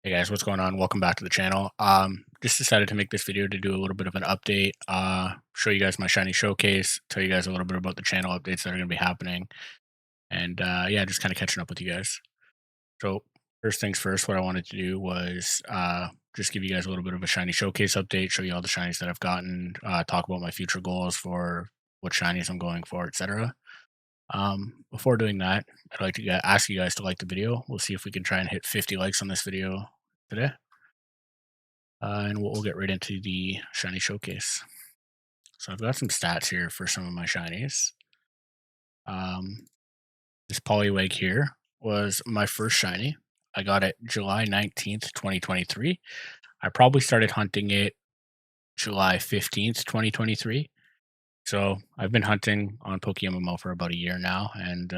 Hey guys, what's going on? Welcome back to the channel. Just decided to make this video to do a little bit of an update, show you guys my shiny showcase, tell you guys a little bit about the channel updates that are going to be happening, and yeah, just kind of catching up with you guys. So first things first, what I wanted to do was just give you guys a little bit of a shiny showcase update, show you all the shinies that I've gotten, talk about my future goals for what shinies I'm going for, etc. Before doing that, I'd like to ask you guys to like the video. We'll see if we can try and hit 50 likes on this video today. And we'll get right into the shiny showcase. So I've got some stats here for some of my shinies. Um, this Poliwag here was my first shiny. I got it July 19th, 2023. I probably started hunting it July 15th, 2023. So I've been hunting on PokeMMO for about a year now and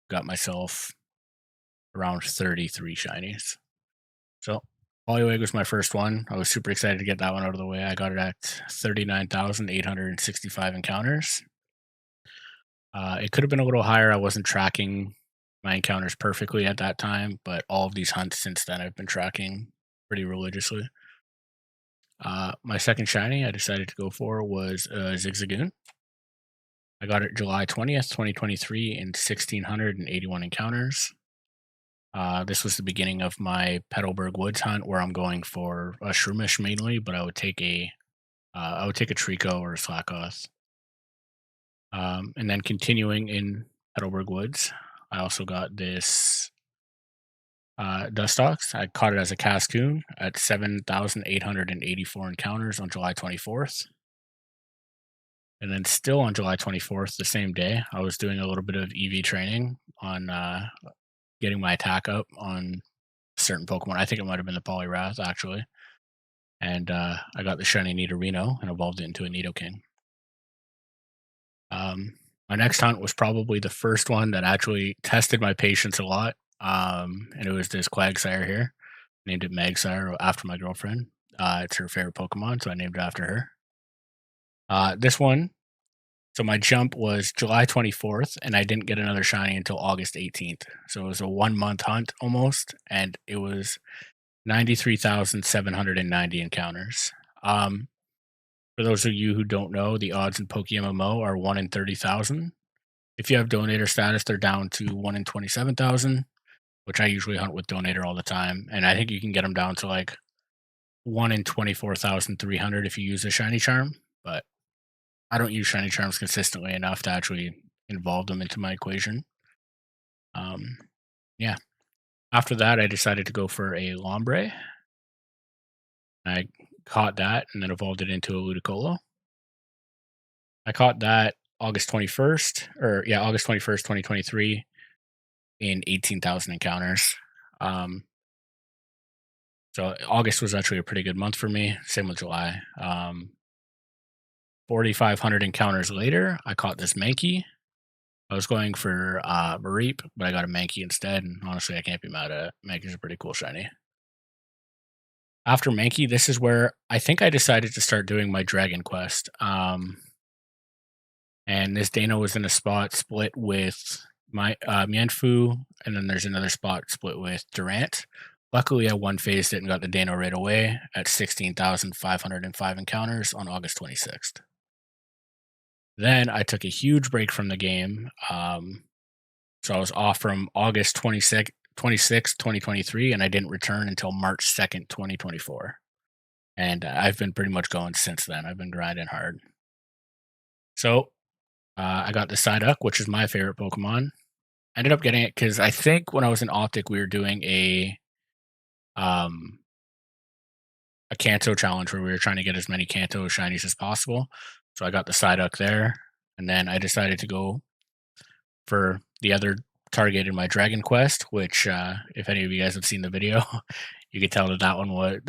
got myself around 33 shinies. So Poliwag was my first one. I was super excited to get that one out of the way. I got it at 39,865 encounters. It could have been a little higher. I wasn't tracking my encounters perfectly at that time, but all of these hunts since then I've been tracking pretty religiously. My second shiny I decided to go for was Zigzagoon. I got it July 20th, 2023 in 1,681 encounters. This was the beginning of my Petalburg Woods hunt where I'm going for a Shroomish mainly, but I would take a Trico or a Slackoth. And then continuing in Petalburg Woods, I also got this Dustox. I caught it as a Cascoon at 7,884 encounters on July 24th. And then still on July 24th, the same day, I was doing a little bit of EV training on getting my attack up on certain Pokemon. I think it might have been the Poliwrath, actually. And I got the shiny Nidorino and evolved it into a Nidoking. My next hunt was probably the first one that actually tested my patience a lot. And it was this Quagsire here. Named it Magsire after my girlfriend. It's her favorite Pokemon, so I named it after her. This one, so my jump was July 24th, and I didn't get another shiny until August 18th. So it was a 1 month hunt almost, and it was 93,790 encounters. For those of you who don't know, the odds in PokeMMO are 1 in 30,000. If you have donator status, they're down to 1 in 27,000, which I usually hunt with donator all the time. And I think you can get them down to like 1 in 24,300 if you use a shiny charm. But I don't use shiny charms consistently enough to actually involve them into my equation. Yeah. After that, I decided to go for a Lombre. I caught that and then evolved it into a Ludicolo. I caught that August 21st, August 21st, 2023, in 18,000 encounters. So August was actually a pretty good month for me. Same with July. 4,500 encounters later, I caught this Mankey. I was going for Mareep, but I got a Mankey instead, and honestly, I can't be mad at it. Mankey's a pretty cool shiny. After Mankey, this is where I think I decided to start doing my Dragon Quest. And this Dano was in a spot split with my Mienfoo, and then there's another spot split with Durant. Luckily, I one-phased it and got the Dano right away at 16,505 encounters on August 26th. Then I took a huge break from the game. So I was off from August 26th, 2023, and I didn't return until March 2nd, 2024. And I've been pretty much going since then. I've been grinding hard. So I got the Psyduck, which is my favorite Pokemon. I ended up getting it because I think when I was in Optic, we were doing a Kanto challenge where we were trying to get as many Kanto shinies as possible. So I got the Psyduck there, and then I decided to go for the other target in my Dragon Quest, which if any of you guys have seen the video, you could tell that that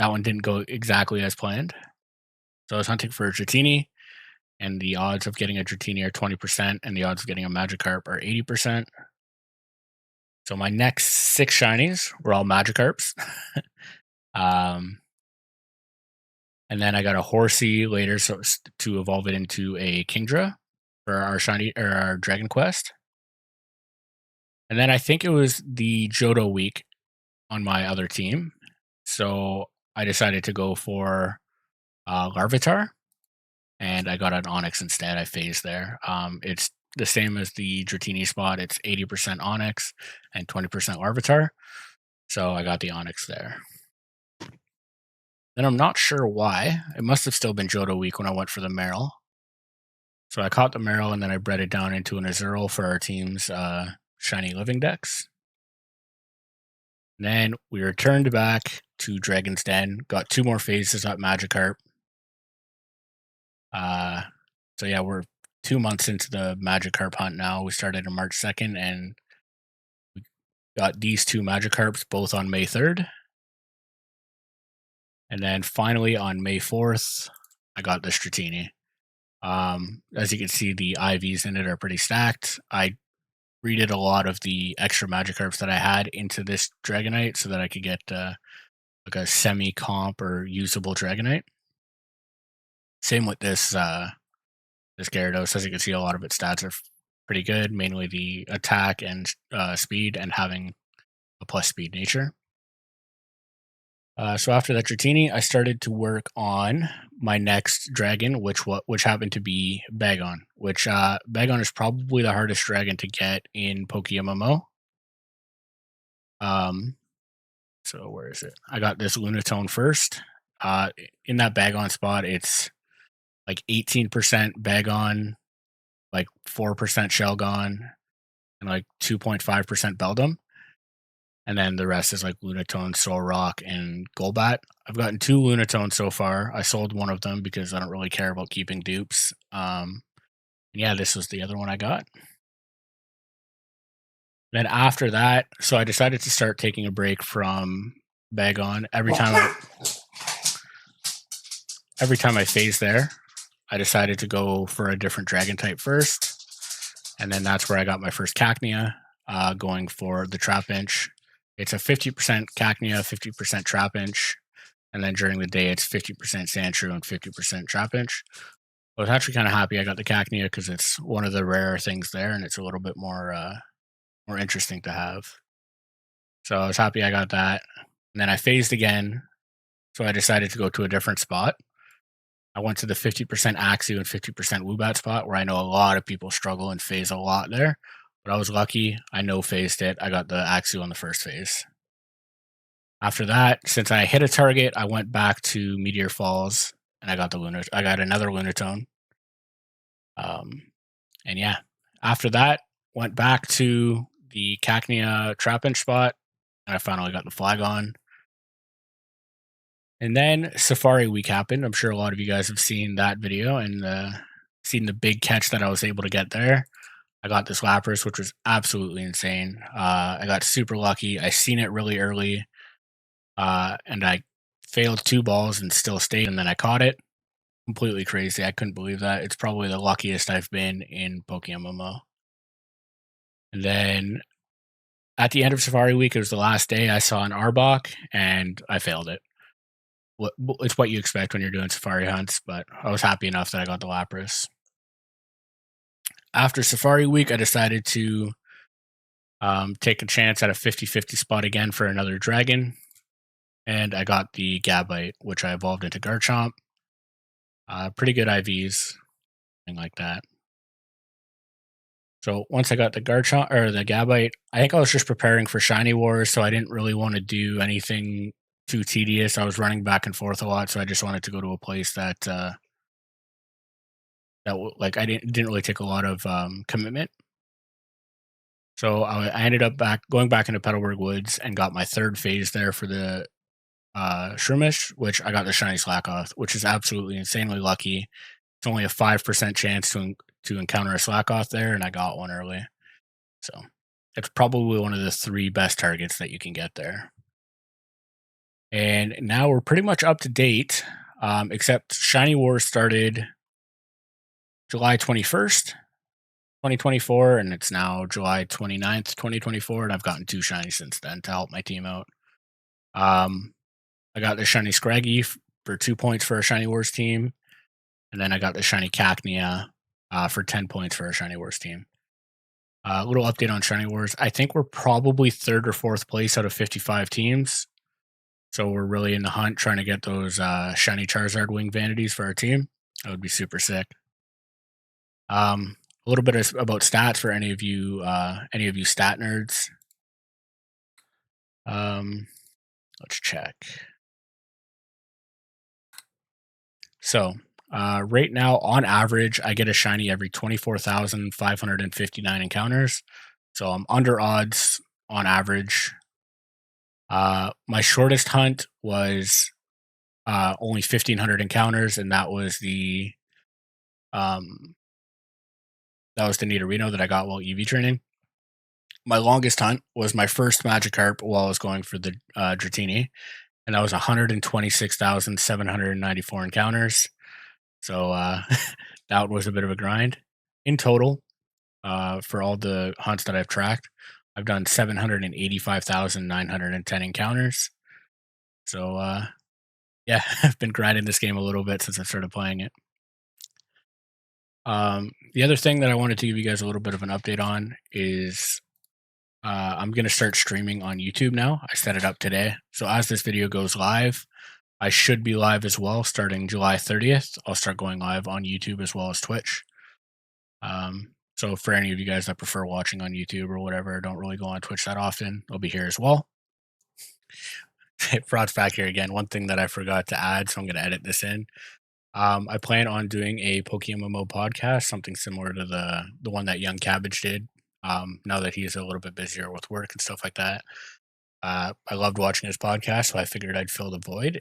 one didn't go exactly as planned. So I was hunting for a Dratini, and the odds of getting a Dratini are 20%, and the odds of getting a Magikarp are 80%. So my next 6 shinies were all Magikarps. And then I got a Horsey later to evolve it into a Kingdra for our Dragon Quest. And then I think it was the Johto week on my other team. So I decided to go for Larvitar, and I got an Onyx instead. I phased there. It's the same as the Dratini spot. It's 80% Onyx and 20% Larvitar. So I got the Onyx there. Then I'm not sure why. It must have still been Johto week when I went for the Meryl. So I caught the Meryl and then I bred it down into an Azurill for our team's Shiny Living Dex. Then we returned back to Dragon's Den, got 2 more phases at Magikarp. So yeah, we're 2 months into the Magikarp hunt now. We started on March 2nd and we got these 2 Magikarps both on May 3rd. And then finally on May 4th, I got the Dratini. As you can see, the IVs in it are pretty stacked. I redid a lot of the extra Magikarps that I had into this Dragonite so that I could get like a semi-comp or usable Dragonite. Same with this this Gyarados. As you can see, a lot of its stats are pretty good, mainly the attack and speed and having a plus speed nature. So after that Dratini, I started to work on my next dragon, which happened to be Bagon. Which Bagon is probably the hardest dragon to get in PokeMMO. So where is it? I got this Lunatone first. In that Bagon spot, it's like 18% Bagon, like 4% Shelgon, and like 2.5% Beldum. And then the rest is like Lunatone, Solrock, and Golbat. I've gotten 2 Lunatones so far. I sold one of them because I don't really care about keeping dupes. And yeah, this was the other one I got. Then after that, so I decided to start taking a break from Bagon. Every time I phase there, I decided to go for a different dragon type first. And then that's where I got my first Cacnea, going for the Trapinch. It's a 50% Cacnea, 50% Trapinch, and then during the day it's 50% Sandshrew and 50% Trapinch. I was actually kind of happy I got the Cacnea because it's one of the rarer things there, and it's a little bit more interesting to have. So I was happy I got that. And then I phased again, so I decided to go to a different spot. I went to the 50% Axew and 50% Woobat spot, where I know a lot of people struggle and phase a lot there. But I was lucky. I no-phased it. I got the Axew on the first phase. After that, since I hit a target, I went back to Meteor Falls, and I got another Lunatone. And yeah, after that, went back to the Cacnea Trapinch spot, and I finally got the Flagon. And then Safari Week happened. I'm sure a lot of you guys have seen that video and seen the big catch that I was able to get there. I got this Lapras, which was absolutely insane. I got super lucky. I seen it really early, and I failed 2 balls and still stayed, and then I caught it. Completely crazy. I couldn't believe that. It's probably the luckiest I've been in PokeMMO. And then at the end of Safari Week, it was the last day, I saw an Arbok, and I failed it. It's what you expect when you're doing safari hunts, but I was happy enough that I got the Lapras. After Safari Week, I decided to take a chance at a 50-50 spot again for another dragon, and I got the Gabite, which I evolved into Garchomp. Pretty good IVs, thing like that. So once I got the Garchomp or the Gabite, I think I was just preparing for Shiny Wars, so I didn't really want to do anything too tedious. I was running back and forth a lot, so I just wanted to go to a place that like I didn't really take a lot of commitment. So I ended up going back into Petalburg Woods and got my 3rd phase there for the Shroomish, which I got the Shiny Slackoth, which is absolutely insanely lucky. It's only a 5% chance to encounter a Slackoth there, and I got one early. So it's probably one of the 3 best targets that you can get there. And now we're pretty much up to date, except Shiny Wars started July 21st, 2024, and it's now July 29th, 2024, and I've gotten 2 shiny since then to help my team out. I got the shiny Scraggy for 2 points for a Shiny Wars team, and then I got the shiny Cacnea for 10 points for a Shiny Wars team. A little update on Shiny Wars. I think we're probably 3rd or 4th place out of 55 teams. So we're really in the hunt trying to get those shiny Charizard wing vanities for our team. That would be super sick. A little bit about stats for any of you stat nerds. Um, let's check. So right now, on average, I get a shiny every 24,559 encounters. So I'm under odds on average. My shortest hunt was only 1,500 encounters, and um, that was the Nidorino that I got while EV training. My longest hunt was my first Magikarp while I was going for the Dratini, and that was 126,794 encounters. So that was a bit of a grind. In total, for all the hunts that I've tracked, I've done 785,910 encounters. So yeah, I've been grinding this game a little bit since I started playing it. The other thing that I wanted to give you guys a little bit of an update on is I'm going to start streaming on YouTube now. I set it up today. So as this video goes live, I should be live as well starting July 30th. I'll start going live on YouTube as well as Twitch. So for any of you guys that prefer watching on YouTube or whatever, don't really go on Twitch that often, I'll be here as well. Frauts back here again. One thing that I forgot to add, so I'm going to edit this in. I plan on doing a PokeMMO podcast, something similar to the one that Young Cabbage did. Now that he's a little bit busier with work and stuff like that, I loved watching his podcast, so I figured I'd fill the void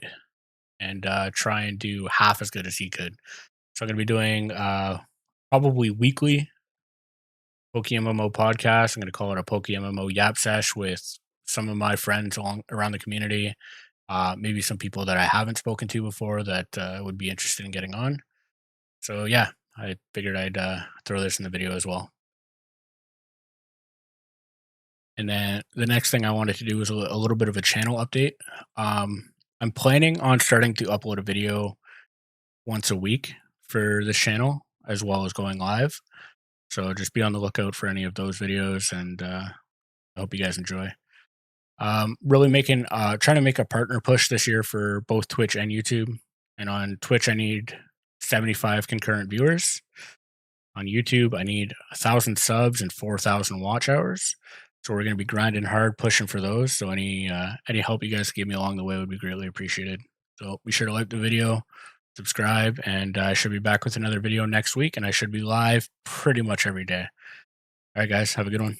and try and do half as good as he could. So I'm going to be doing probably weekly PokeMMO podcast. I'm going to call it a PokeMMO Yap Sesh with some of my friends around the community. Maybe some people that I haven't spoken to before that would be interested in getting on. So yeah, I figured I'd throw this in the video as well. And then the next thing I wanted to do was a little bit of a channel update. I'm planning on starting to upload a video once a week for this channel, as well as going live. So just be on the lookout for any of those videos, and I hope you guys enjoy. Really trying to make a partner push this year for both Twitch and YouTube. And on Twitch, I need 75 concurrent viewers. On YouTube, I need 1,000 subs and 4,000 watch hours. So we're going to be grinding hard, pushing for those. So any help you guys give me along the way would be greatly appreciated. So be sure to like the video, subscribe, and I should be back with another video next week. And I should be live pretty much every day. All right, guys, have a good one.